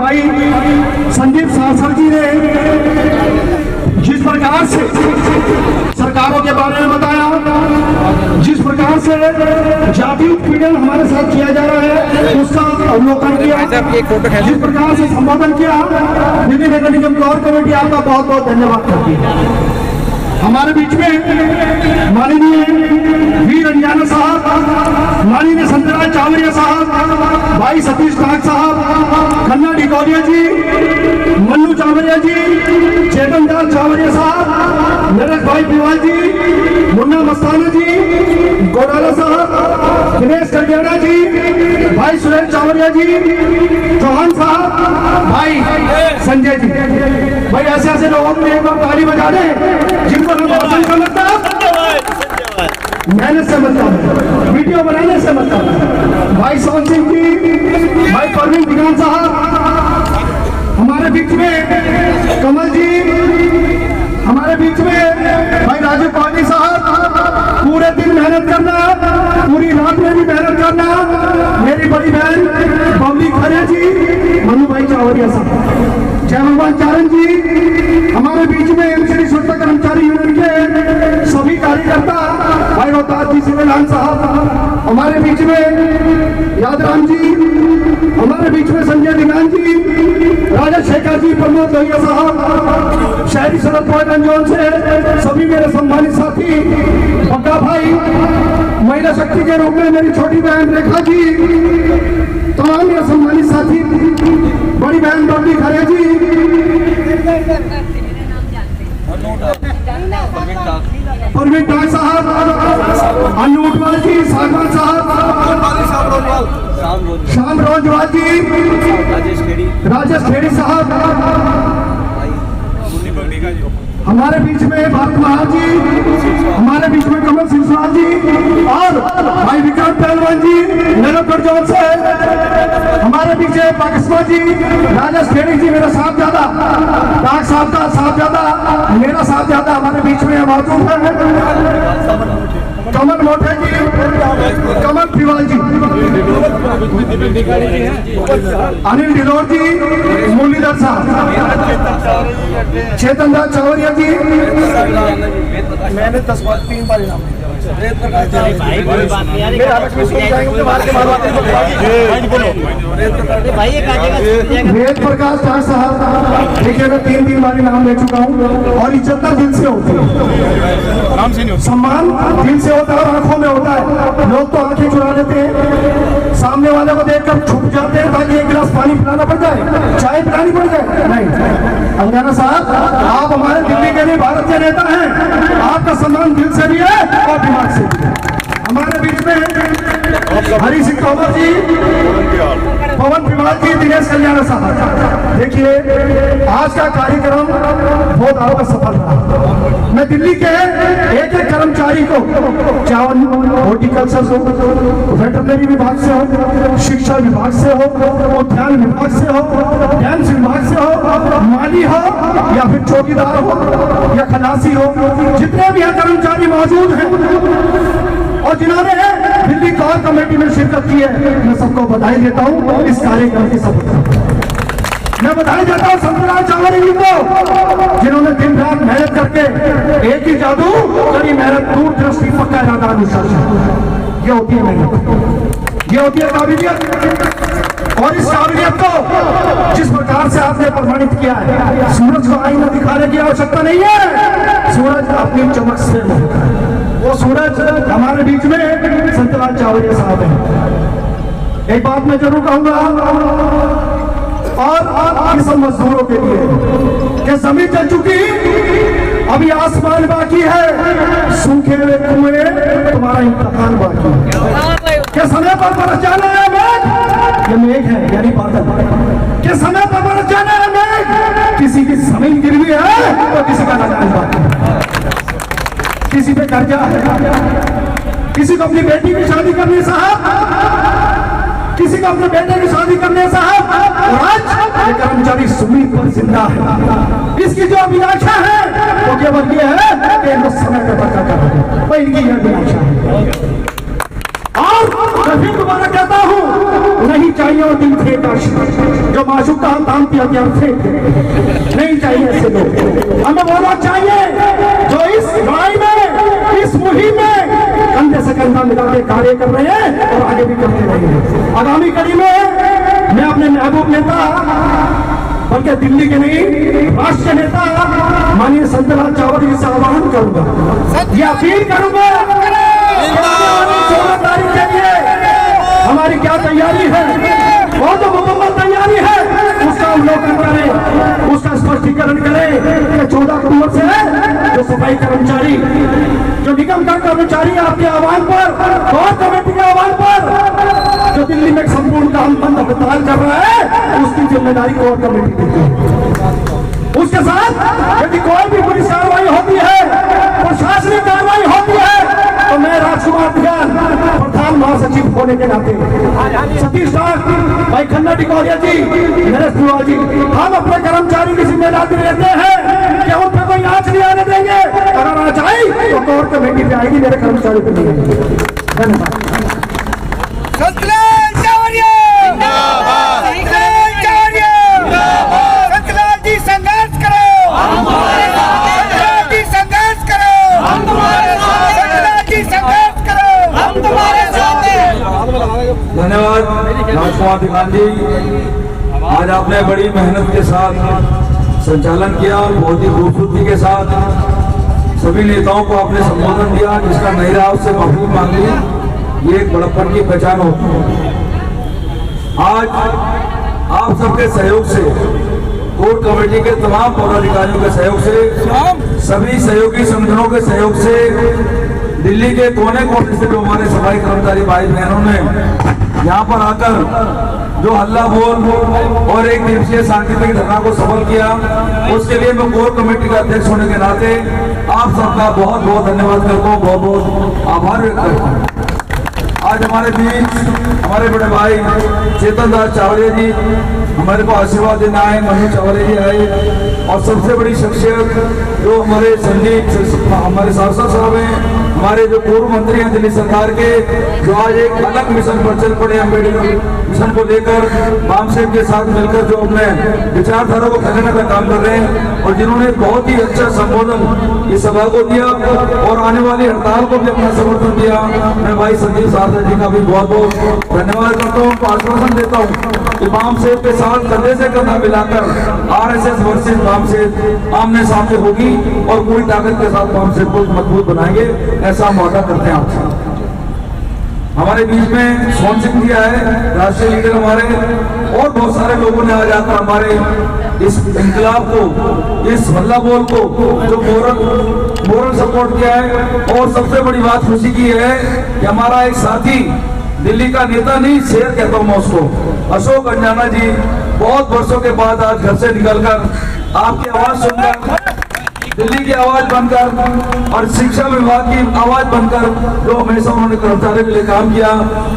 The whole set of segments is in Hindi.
भाई संदीप सासर जी ने जिस प्रकार से सरकारों के बारे में बताया, जिस प्रकार से जाति उत्पीड़न हमारे साथ किया जा रहा है उसका अवलोकन किया, जिस प्रकार से संबोधन किया, दिल्ली नगर निगम कोर कमेटी आपका बहुत बहुत धन्यवाद करती है। हमारे बीच में माननीय वीर अंजाना साहब, माननीय संतराज चावरिया साहब, भाई सतीश नाग साहब, खन्ना डिकोरिया जी, मन्नू चावरिया जी, चेतन दास चावरिया साहब, नरक भाई पिवाल जी, मुन्ना मस्ताना जी, गोडाला साहब, दिनेश कटियाड़ा जी, भाई सुरेश चावरिया जी, चौहान साहब, भाई संजय जी। भाई ऐसे ऐसे लोगों को एक बार ताली बजा दें जिनको का मतलब मेहनत से मतलब वीडियो बनाने से मतलब। भाई सोहन सिंह जी, भाई परवीन विज्ञान साहब हमारे बीच में, कमल जी हमारे बीच में, भाई राजू पानी साहब, पूरे दिन मेहनत करना, पूरी रात में भी मेहनत करना, मेरी बड़ी बहन बबली खरे जी, मनु भाई चावरिया साहब, जय भगवान चारण जी हमारे बीच में, एमसीडी स्वच्छता कर्मचारी यूनियन के सभी कार्यकर्ता, भाई रोहतास जी सिविलान साहब हमारे बीच में, यादराम जी हमारे बीच में, संजय दिगान जी, राजा शेखर जी, प्रमोद लोहिया साहब, शहरी सड़क जोन से सभी मेरे सम्मानित साथी, पक्का भाई, महिला शक्ति के रूप में मेरी छोटी बहन रेखा जी, तमाम मेरे सम्मानित साथी, बड़ी बहन बबली खरे जी, परवीन टाक साहब, अन्नू उटवाल जी, सागवान साहब, श्याम रोजवाल जी, राजेश खेड़ी साहब हमारे बीच में, भारत महाराज जी हमारे बीच में, कमल सिंह जी और भाई विक्रांत पहलवान जी नरकगढ़ जोन से हमारे बीच में, पाकिस्तान जी, राजेश खेड़ी जी मेरा साथ ज्यादा, डाक साहब का साथ ज्यादा, मेरा साथ ज्यादा हमारे बीच में मौजूद है। कमल मोटे जी, कमल पिवाल जी, अनिल डिलोर जी, मुरलीधर साहब, चेतन दास चावरिया जी, मैंने 3 बार इनाम वेद प्रकाश दास साहब, देखिए मैं 3 बार इनाम ले चुका हूँ और इज्जत दिल से होती है, सम्मान दिल से होता है और आंखों में होता है। लोग तो आंखें चुरा लेते हैं, सामने वाले को देखकर छुप जाते हैं ताकि एक गिलास पानी पिलाना पड़ जाए, चाय पिलानी पड़ जाए। नहीं, अंजाना साहब आप हमारे दिल्ली के लिए भारत के नेता हैं, आपका सम्मान दिल से भी है और दिमाग से भी है। हमारे बीच में हरी सिंह तोमर जी, पवन पिवाल जी, दिनेश कल्याण साहब। देखिए आज का कार्यक्रम बहुत आपका सफल रहा। मैं दिल्ली के एक एक कर्मचारी को, चाहे हॉर्टिकल्चर हो, वेटरनरी विभाग से हो, शिक्षा विभाग से हो, उद्यान विभाग से हो, डैम्स विभाग से हो, माली हो या फिर चौकीदार हो या खलासी हो, जितने भी यहाँ कर्मचारी मौजूद हैं और जिन्होंने दिल्ली कोर कमेटी में शिरकत की है, मैं सबको बधाई देता हूँ इस कार्यक्रम की सफलता। मैं बधाई देता हूँ संतराज चावरिया जी को, जिन्होंने दिन रात मेहनत करके एक ही जादू, कड़ी मेहनत, दूरदृष्टि, पक्का इरादा, अनुशासन, ये होती है मेहनत, ये होती है काबिलियत। और इस काबिलियत को जिस प्रकार से आपने प्रमाणित किया है, सूरज को आईना दिखाने की आवश्यकता नहीं है, सूरज अपनी चमक से होता है। वो सूरज हमारे बीच में संतराज चावरिया साहब हैं। एक बात मैं जरूर कहूंगा और सब मजदूरों के लिए कि जमीन चल चुकी, अभी आसमान बाकी है, सूखे हुए कुएं तुम्हारा इम्तिहान बाकी है। कि समय पर बरस जाना है मेघ, ये मेघ है यानी बादल, कि समय पर बरस जाना है मेघ, किसी की जमीन गिरवी है तो किसी का लगान बाकी है, किसी पे कर्जा है, किसी को अपनी बेटी की शादी करनी साहब, किसी को अपने बेटे की शादी करने साहब, और आज ये कर्मचारी सुमी पर जिंदा है। इसकी जो अभिलाषा है वो केवल ये है कि इनको समय पे पता कर, इनकी यह अभिलाषा है। और मैं फिर दोबारा कहता हूँ, नहीं चाहिए वो दिल फेंका जो माशूक का दाम किया गया फेंक दे। नहीं चाहिए ऐसे लोग। हमें वो लोग चाहिए जो इस लड़ाई में, इस मुहिम में कंधे से कंधा मिला के कार्य कर रहे हैं और आगे भी करते रहेंगे। आगामी कड़ी में मैं अपने महबूब नेता, बल्कि दिल्ली के नहीं राष्ट्रीय नेता माननीय संतराम चावल जी से आह्वान करूंगा, यह अपील करूंगा, 16 तारीख के लिए हमारी क्या तैयारी है, वो तो मुकम्मल तैयारी है, उसका अवलोकन करें, उसका स्पष्टीकरण करें कि 14 अक्टूबर से जो सफाई कर्मचारी, जो निगम का कर्मचारी आपके आह्वान पर, कोर कमेटी के आह्वान पर जो दिल्ली में संपूर्ण काम बंद हड़ताल कर रहा है, उसकी जिम्मेदारी कोर कमेटी देती है। उसके साथ यदि कोई भी पुलिस कार्रवाई होती है, प्रशासनिक कार्रवाई होती है, तो मैं राजकुमार ध्यान प्रधान महासचिव होने के नाते, सतीश भाई खन्ना टिकोरिया जी, नरेश दुआ जी, हम अपने कर्मचारी की जिम्मेदारी लेते हैं कि उन पर कोई आंच नहीं आने देंगे। अगर आंच आई तो कोर कमेटी पे आएगी, मेरे कर्मचारी को नहीं आएगी। धन्यवाद। धन्यवाद राजकुमार धिकान जी। आज आपने बड़ी मेहनत के साथ संचालन किया और बहुत ही खूबसूरती के साथ सभी नेताओं को आपने संबोधन दिया, जिसका नहीं रहा उससे माफी मांग ली। ये एक बड़प्पन की पहचान होती है। आज आप सबके सहयोग से, कोर कमेटी के तमाम पदाधिकारियों के सहयोग से, सभी सहयोगी संगठनों के सहयोग से, दिल्ली के कोने कोने से जो हमारे सफाई कर्मचारी भाई बहनों ने यहाँ पर आकर जो हल्ला बोल और एक दिवसीय सांकेतिक धरना को सफल किया, उसके लिए मैं कोर कमेटी का अध्यक्ष होने के नाते आप सबका बहुत बहुत धन्यवाद करता हूँ, बहुत बहुत आभार व्यक्त करता हूँ। आज हमारे बीच हमारे बड़े भाई चेतन दास चावले जी हमारे को आशीर्वाद देना आए, मनु चावले जी आए, और सबसे बड़ी शख्सियत जो हमारे संदीप हमारे सांसद साहब हैं, हमारे जो पूर्व मंत्री हैं दिल्ली सरकार के, जो आज एक अलग मिशन पर चल पड़े, अम्बेडकर मिशन को लेकर बामसेब के साथ मिलकर जो अपने विचारधारा को फैलाने का काम कर रहे हैं, और जिन्होंने बहुत ही अच्छा संबोधन इस सभा को दिया और आने वाली हड़ताल को भी अपना समर्थन दिया। मैं भाई संदीप सारदा जी का भी बहुत बहुत धन्यवाद करता हूँ। आश्वासन देता हूँ कि बामसेब के साथ कंधे से कंधा मिलाकर RSS वर्सेस बामसेब आमने सामने होगी और पूरी ताकत के साथ बामसेब को मजबूत बनाएंगे, ऐसा हम वादा करते हैं आपसे। हमारे बीच में सोन सिंह जी आए, राष्ट्रीय लीडर हमारे, और बहुत सारे लोगों ने आज आकर हमारे इस इंकलाब को, इस हल्ला बोल को जो मोरल सपोर्ट किया है। और सबसे बड़ी बात खुशी की है कि हमारा एक साथी, दिल्ली का नेता नहीं, शेर कहता हूँ मैं उसको, अशोक अंजाना जी, बहुत वर्षों के बाद आज घर से निकलकर आपकी आवाज सुनकर, दिल्ली की आवाज बनकर और शिक्षा विभाग की आवाज बनकर, जो हमेशा उन्होंने कर्मचारियों के लिए काम किया,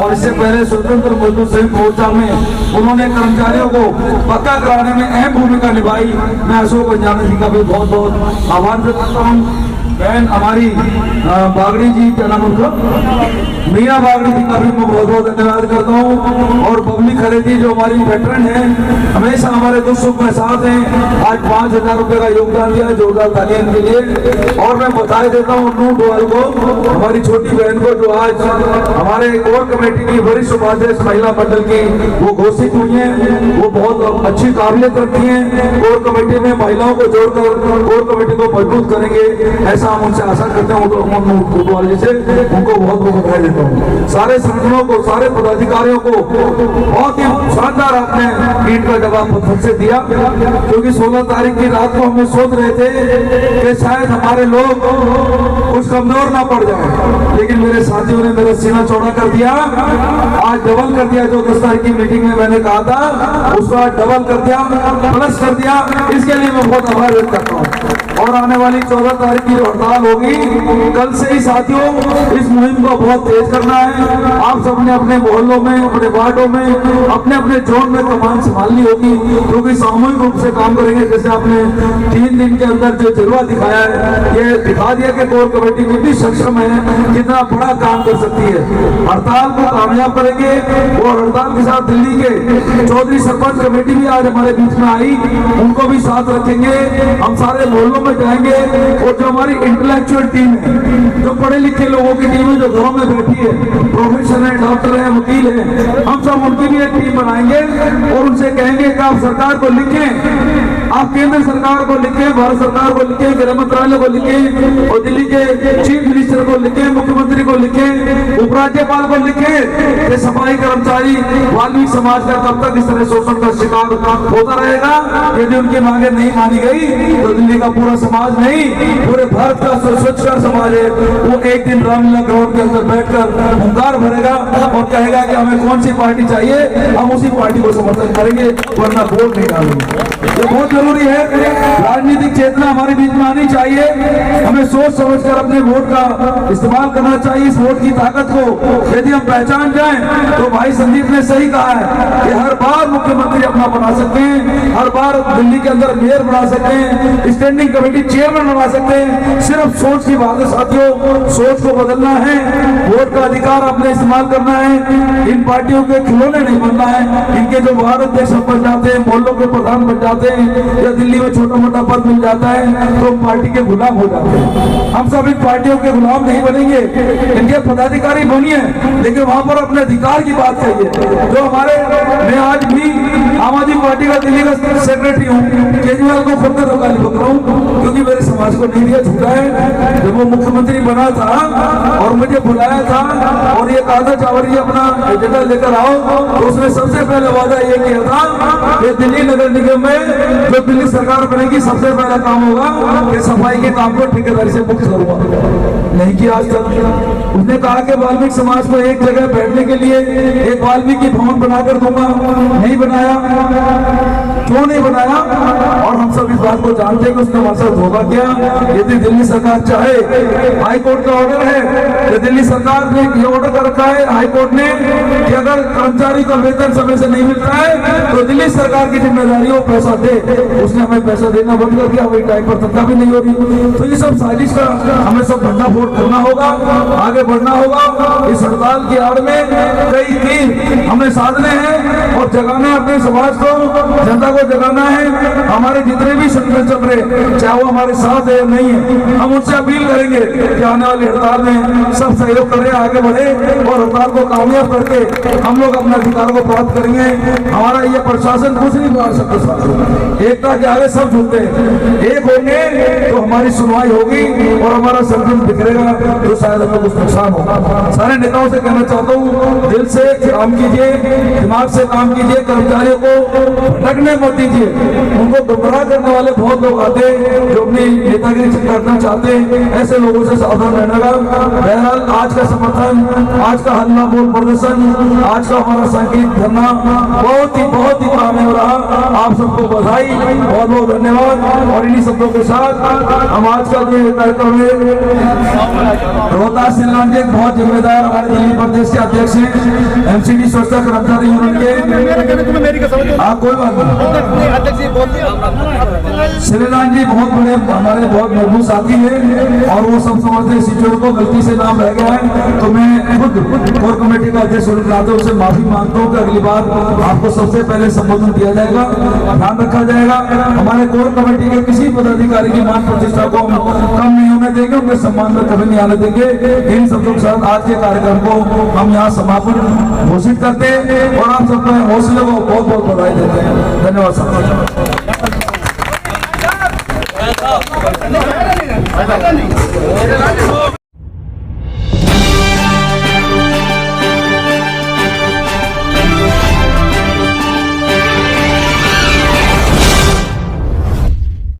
और इससे पहले स्वतंत्र मजदूर संयुक्त मोर्चा में उन्होंने कर्मचारियों को पक्का कराने में अहम भूमिका निभाई। मैं अशोक अंजाना जी का भी बहुत बहुत आभार व्यक्त करता हूँ। बहन हमारी बागड़ी जी, क्या नाम उनका, मीना बागड़ी जी का भी मैं बहुत बहुत धन्यवाद करता हूँ। और बबली खरे जी जो हमारी वेटरन है, हमेशा हमारे दुख सुख में साथ हैं, आज 5,000 रुपए का योगदान दिया जोरदार तालियां के लिए। और मैं बता देता हूँ नू डोवाल को, हमारी छोटी बहन को, जो आज हमारे कोर कमेटी की वरिष्ठ उपाध्यक्ष महिला मंडल की वो घोषित हुई है, वो बहुत अच्छी काबिलियत रखती है। कोर कमेटी में महिलाओं को जोड़कर कोर कमेटी को मजबूत करेंगे, ऐसा हम उनसे आशा करते हैं। जी से उनको बहुत बहुत बधाई देता हूँ। सारे संगठनों को, सारे पदाधिकारियों को बहुत ही शानदार आपने ईंट का जवाब पत्थर से दिया, क्योंकि 16 तारीख की रात को हम सोच रहे थे कि शायद हमारे लोग कुछ कमजोर ना पड़ जाए, लेकिन मेरे साथियों ने मेरा सीना चौड़ा कर दिया, आज डबल कर दिया। जो 10 तारीख की मीटिंग में मैंने कहा था उसको आज डबल कर दिया, प्लस कर दिया। इसके लिए मैं बहुत आभार व्यक्त करता हूँ। और आने वाली 14 तारीख की जो हड़ताल होगी, कल से ही साथियों इस मुहिम को बहुत तेज करना है। आप सबने अपने मोहल्लों में, अपने वार्डों में, अपने अपने जोन में कमान संभालनी होगी, क्योंकि सामूहिक रूप से काम करेंगे। जैसे आपने 3 दिन के अंदर जो जलवा दिखाया है, ये दिखा दिया कि कोर कमेटी कितनी सक्षम है, कितना बड़ा काम कर सकती है। हड़ताल को कामयाब करेंगे और हड़ताल के साथ दिल्ली के चौधरी सरपंच कमेटी भी आज हमारे बीच में आई, उनको भी साथ रखेंगे। हम सारे मोहल्लों में जाएंगे और जो हमारी इंटेलेक्चुअल टीम है, जो पढ़े लिखे लोगों की टीम है, जो घरों में बैठी है, प्रोफेसर है, डॉक्टर है, वकील है, हम सब उनकी भी एक टीम बनाएंगे और उनसे कहेंगे कि आप सरकार को लिखें, आप केंद्र सरकार को लिखें, भारत सरकार को लिखें, गृह मंत्रालय को लिखें और दिल्ली के चीफ मिनिस्टर को लिखें, मुख्यमंत्री को लिखें, उपराज्यपाल को लिखें कि सफाई कर्मचारी वाल्मीकि समाज का कब तक इस तरह शोषण का शिकार होता रहेगा। यदि उनकी मांगे नहीं मानी गई तो दिल्ली का पूरा समाज नहीं, पूरे भारत का स्वच्छ समाज है, वो एक दिन रामलीला ग्राउंड के अंदर बैठकर हुंकार भरेगा और कहेगा कि हमें कौन सी पार्टी चाहिए, हम उसी पार्टी को समर्थन करेंगे, वरना वोट नहीं डालेंगे। ये बहुत जरूरी है। राजनीतिक चेतना हमारे बीच में आनी चाहिए। हमें सोच समझकर अपने वोट का इस्तेमाल करना चाहिए। इस वोट की ताकत को यदि हम पहचान जाएं तो भाई संदीप ने सही कहा है कि हर बार मुख्यमंत्री अपना बना सकते हैं, हर बार दिल्ली के अंदर मेयर बना सकते हैं, स्टैंडिंग कमेटी चेयरमैन बना सकते हैं। सिर्फ सोच की बात है साथियों, सोच को बदलना है, वोट का अधिकार अपने इस्तेमाल करना है। इन पार्टियों के खिलौने नहीं बनना है। इनके जो वार्ड अध्यक्ष बन जाते हैं, मोहल्लों के प्रधान बन जाते हैं या दिल्ली में छोटा मोटा पद मिल जाता है तो पार्टी के गुलाम हो जाते हैं। हम सब इन पार्टियों के गुलाम नहीं बनेंगे, इनके पदाधिकारी बनिए, लेकिन वहां पर अपने अधिकार की बात कहिए। जो हमारे, मैं आज भी आम आदमी पार्टी का दिल्ली का सेक्रेटरी हूँ, केजरीवाल को खुद में गाली बक रहा हूँ क्योंकि मेरे समाज को नहीं दिया छूटा है। जब वो मुख्यमंत्री बना था और मुझे बुलाया था और ये कहा था चावल जी अपना एजेंडा लेकर आओ, तो उसने सबसे पहले वादा ये किया था कि दिल्ली नगर निगम में जो दिल्ली सरकार बनेगी सबसे पहला काम होगा कि सफाई के काम को ठेकेदारी से मुक्त करूंगा। नहीं किया आज तक। उसने कहा कि वाल्मीकि समाज को एक जगह बैठने के लिए एक वाल्मीकि भवन बनाकर दूंगा, नहीं बनाया। क्यों नहीं बनाया? और हम सब इस बात को जानते हैं कि उसने हमारे साथ धोखा किया। यदि दिल्ली सरकार चाहे, हाई कोर्ट का ऑर्डर है कि दिल्ली सरकार ने ये ऑर्डर कर रखा है हाई कोर्ट ने कि अगर कर्मचारी का वेतन समय से नहीं मिलता है तो दिल्ली सरकार की जिम्मेदारी वो पैसा दे। उसने हमें पैसा देना बंद कर दिया, वही टाइम पर तनख्वाह भी नहीं हो रही। तो ये सब साजिश का हमें सब भंडा फोड़ करना होगा, आगे बढ़ना होगा। इस हड़ताल की आड़ में कई तीर हमें साधने हैं और जगाना है अपने समाज को, जनता को जगाना है। हमारे जितने भी संगठन चल रहे, चाहे वो हमारे साथ है या नहीं है, हम उनसे अपील करेंगे कि आने वाली हड़ताल में सब सहयोग करें, आगे बढ़े और हड़ताल को कामयाब करके हम लोग अपने अधिकार को प्राप्त करेंगे। हमारा ये प्रशासन कुछ नहीं मार सकता साथियों, एकता के आगे सब झुकते हैं। एक होंगे तो हमारी सुनवाई होगी और हमारा संगठन बिखरेगा तो शायद हमें कुछ नुकसान होगा। सारे नेताओं से कहना चाहता हूँ, दिल से काम कीजिए, दिमाग से काम कीजिए, कर्मचारियों को भटकने मत दीजिए। उनको गुमराह करने वाले बहुत लोग आते हैं जो अपनी नेतागिरी करना चाहते हैं, ऐसे लोगों से सावधान रहना का। बहरहाल आज का समर्थन, आज का हल्ला बोल प्रदर्शन, आज का हमारा सांकेतिक धरना बहुत ही कामयाब रहा। आप सबको बधाई, बहुत बहुत धन्यवाद। और इन्हीं शब्दों के साथ हम आज का जो कार्यक्रम है, रोहतास सिलवान के बहुत जिम्मेदार हमारे दिल्ली प्रदेश के अध्यक्ष हैं, एमसीडी स्वच्छता कर्मचारी यूनियन के, कोई बात नहीं, श्रीलाल जी बहुत बड़े हमारे बहुत मजबूत साथी है और वो सब समझते हैं सिचुएशन को, गलती से नाम रह गया है तो मैं खुद कोर कमेटी का अध्यक्ष होने से माफी मांगता हूँ कि अगली बार आपको सबसे पहले संबोधन दिया जाएगा, ध्यान रखा जाएगा। हमारे कोर कमेटी के किसी पदाधिकारी की मान प्रतिष्ठा को कम नहीं होने देंगे, उनके सम्मान में कभी नहीं आने देंगे। इन शब्दों के साथ आज के कार्यक्रम को हम यहाँ समापन घोषित करते हैं और आप सबको हौसले को बहुत बहुत बधाई देते हैं। धन्यवाद।